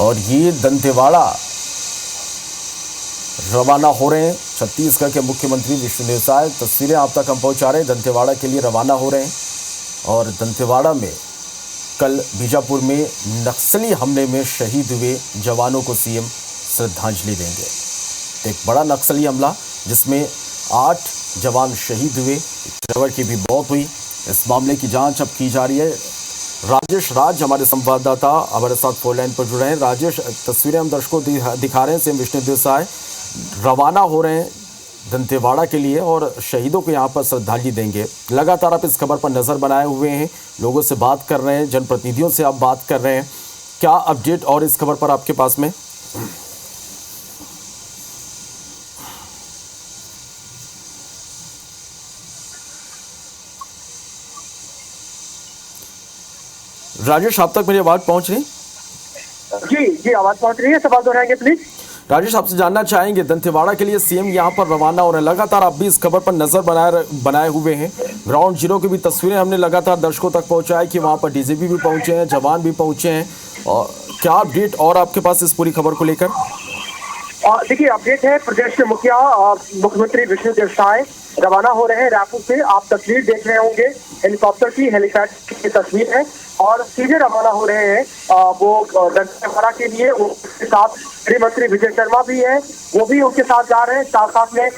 और ये दंतेवाड़ा रवाना हो रहे हैं। छत्तीसगढ़ के मुख्यमंत्री विष्णुदेव साय तस्वीरें आप तक हम पहुंचा रहे हैं। दंतेवाड़ा के लिए रवाना हो रहे हैं और दंतेवाड़ा में कल बीजापुर में नक्सली हमले में शहीद हुए जवानों को सीएम श्रद्धांजलि देंगे। एक बड़ा नक्सली हमला जिसमें 8 जवान शहीद हुए, ड्राइवर की भी मौत हुई। इस मामले की जांच अब की जा रही है। राजेश राज हमारे संवाददाता हमारे साथ फोन लाइन पर जुड़े हैं। राजेश, तस्वीरें हम दर्शकों को दिखा रहे हैं। सीएम विष्णुदेव साय रवाना हो रहे हैं दंतेवाड़ा के लिए और शहीदों को यहाँ पर श्रद्धांजलि देंगे। लगातार आप इस खबर पर नजर बनाए हुए हैं, लोगों से बात कर रहे हैं, जनप्रतिनिधियों से आप बात कर रहे हैं। क्या अपडेट और इस खबर पर आपके पास में? राजेश, आप तक मेरी आवाज पहुंच रही? जी आवाज पहुंच रही है। सवाल दोहराएंगे प्लीज। राजेश, आपसे जानना चाहेंगे, दंतेवाड़ा के लिए सीएम यहां पर रवाना हो रहे हैं। लगातार आप भी इस खबर पर नजर बनाए हुए हैं। ग्राउंड जीरो की भी तस्वीरें हमने लगातार दर्शकों तक पहुंचाई कि वहां पर डीजीपी भी पहुंचे हैं, जवान भी पहुंचे हैं। और क्या अपडेट और आपके पास इस पूरी खबर को लेकर? देखिए, अपडेट है प्रदेश के मुख्यमंत्री विष्णुदेव साय रवाना हो रहे हैं रायपुर से। आप तस्वीर देख रहे होंगे, हेलीकॉप्टर की, हेलीपैड की तस्वीर है और सीधे रवाना हो रहे हैं वो दंतेवाड़ा के लिए। उनके साथ गृह मंत्री विजय शर्मा भी है, वो भी उनके साथ जा रहे हैं। साथ साथ में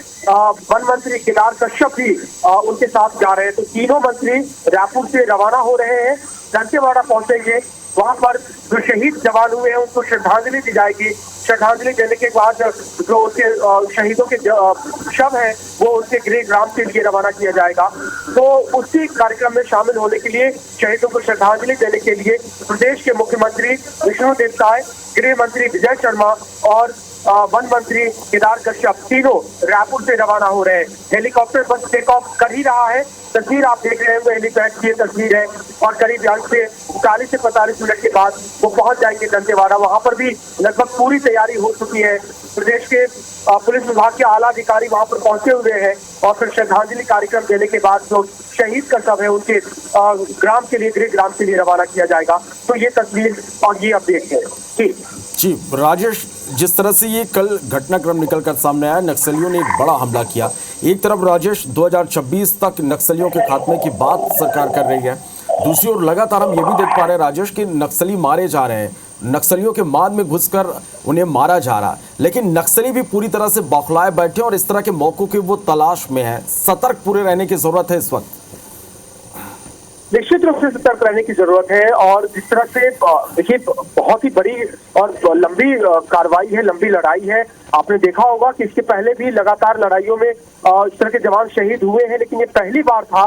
वन मंत्री केदार कश्यप भी उनके साथ जा रहे हैं। तो तीनों मंत्री रायपुर से रवाना हो रहे हैं, दंतेवाड़ा पहुंचेंगे। वहां पर जो शहीद जवान हुए हैं उनको श्रद्धांजलि दी जाएगी। श्रद्धांजलि देने के बाद जो उसके शहीदों के शव है वो उसके गृह ग्राम के लिए रवाना किया जाएगा। तो उसी कार्यक्रम में शामिल होने के लिए, शहीदों को श्रद्धांजलि देने के लिए प्रदेश के मुख्यमंत्री विष्णुदेव साय, गृह मंत्री विजय शर्मा और वन मंत्री केदार कश्यप तीनों रायपुर से रवाना हो रहे हैं। हेलीकॉप्टर बस टेक ऑफ कर ही रहा है। तस्वीर आप देख रहे हैं हेलीपैड की तस्वीर है और करीब 40 से 45 मिनट के बाद वो पहुंच जाएंगे दंतेवाड़ा। वहां पर भी लगभग पूरी तैयारी हो चुकी है। प्रदेश के पुलिस विभाग के आला अधिकारी वहां पर पहुंचे हुए हैं और फिर श्रद्धांजलि कार्यक्रम देने के बाद जो शहीद का शव है उनके ग्राम के लिए, गृह ग्राम के लिए रवाना किया जाएगा। तो ये तस्वीर और ये अपडेट है। जी राजेश, जिस तरह से ये कल घटनाक्रम निकलकर सामने आया, नक्सलियों ने एक बड़ा हमला किया। एक तरफ राजेश 2026 तक नक्सलियों के खात्मे की बात सरकार कर रही है, दूसरी ओर लगातार हम ये भी देख पा रहे हैं राजेश कि नक्सली मारे जा रहे हैं, नक्सलियों के माद में घुसकर उन्हें मारा जा रहा है। लेकिन नक्सली भी पूरी तरह से बौखलाए बैठे और इस तरह के मौकों की वो तलाश में है। सतर्क पूरे रहने की जरूरत है इस वक्त। निश्चित रूप से सतर्क रहने की जरूरत है। और जिस तरह से देखिए, बहुत ही बड़ी और लंबी कार्रवाई है, लंबी लड़ाई है। आपने देखा होगा कि इसके पहले भी लगातार लड़ाइयों में इस तरह के जवान शहीद हुए हैं, लेकिन ये पहली बार था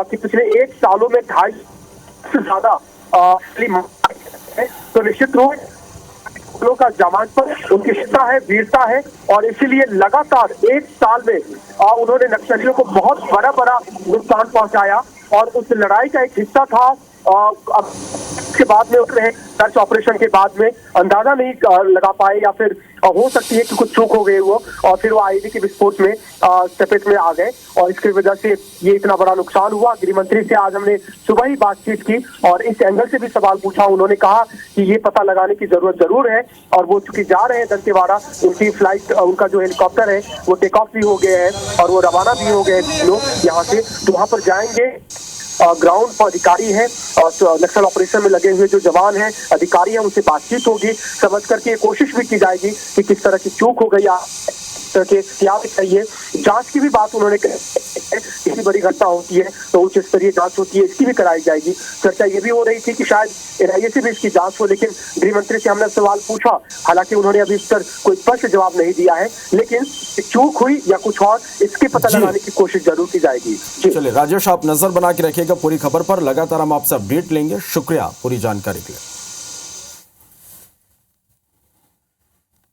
कि पिछले 1 सालों में 2.5 से ज्यादा तो निश्चित रूप का जवान पर उनकी क्षमता है, वीरता है और इसीलिए लगातार 1 साल में उन्होंने नक्सलियों को बहुत बड़ा नुकसान पहुंचाया और उस लड़ाई का एक हिस्सा था। अब के बाद में उसने सर्च ऑपरेशन के बाद में अंदाजा नहीं लगा पाए या फिर हो सकती है कि कुछ चूक हो गई वो और फिर वो आईईडी के विस्फोट में चपेट में आ गए और इसकी वजह से ये इतना बड़ा नुकसान हुआ। गृह मंत्री से आज हमने सुबह ही बातचीत की और इस एंगल से भी सवाल पूछा। उन्होंने कहा कि ये पता लगाने की जरूरत जरूर है और वो चूंकि जा रहे हैं दंतेवाड़ा, उनकी फ्लाइट, उनका जो हेलीकॉप्टर है वो टेक ऑफ भी हो गए हैं और वो रवाना भी हो गए लोग यहाँ से। तो वहां पर जाएंगे, ग्राउंड पर अधिकारी हैं और नक्सल ऑपरेशन में लगे हुए जो जवान हैं, अधिकारी हैं, उनसे बातचीत होगी, समझ करके कोशिश भी की जाएगी कि किस तरह की चूक हो गई, क्या चाहिए। जांच की भी बात उन्होंने कही, किसी बड़ी घटना होती है तो उच्च स्तरीय जांच होती है, इसकी भी कराई जाएगी। चर्चा ये भी हो रही थी कि शायद एनआईए से भी इसकी जांच हो, लेकिन गृह मंत्री से हमने सवाल पूछा, हालांकि उन्होंने अभी इस पर कोई स्पष्ट जवाब नहीं दिया है, लेकिन चूक हुई या कुछ और, इसके पता लगाने की कोशिश जरूर की जाएगी। चलिए राजेश, आप नजर बना के रखिएगा पूरी खबर पर, लगातार हम आपसे अपडेट लेंगे। शुक्रिया पूरी जानकारी के लिए।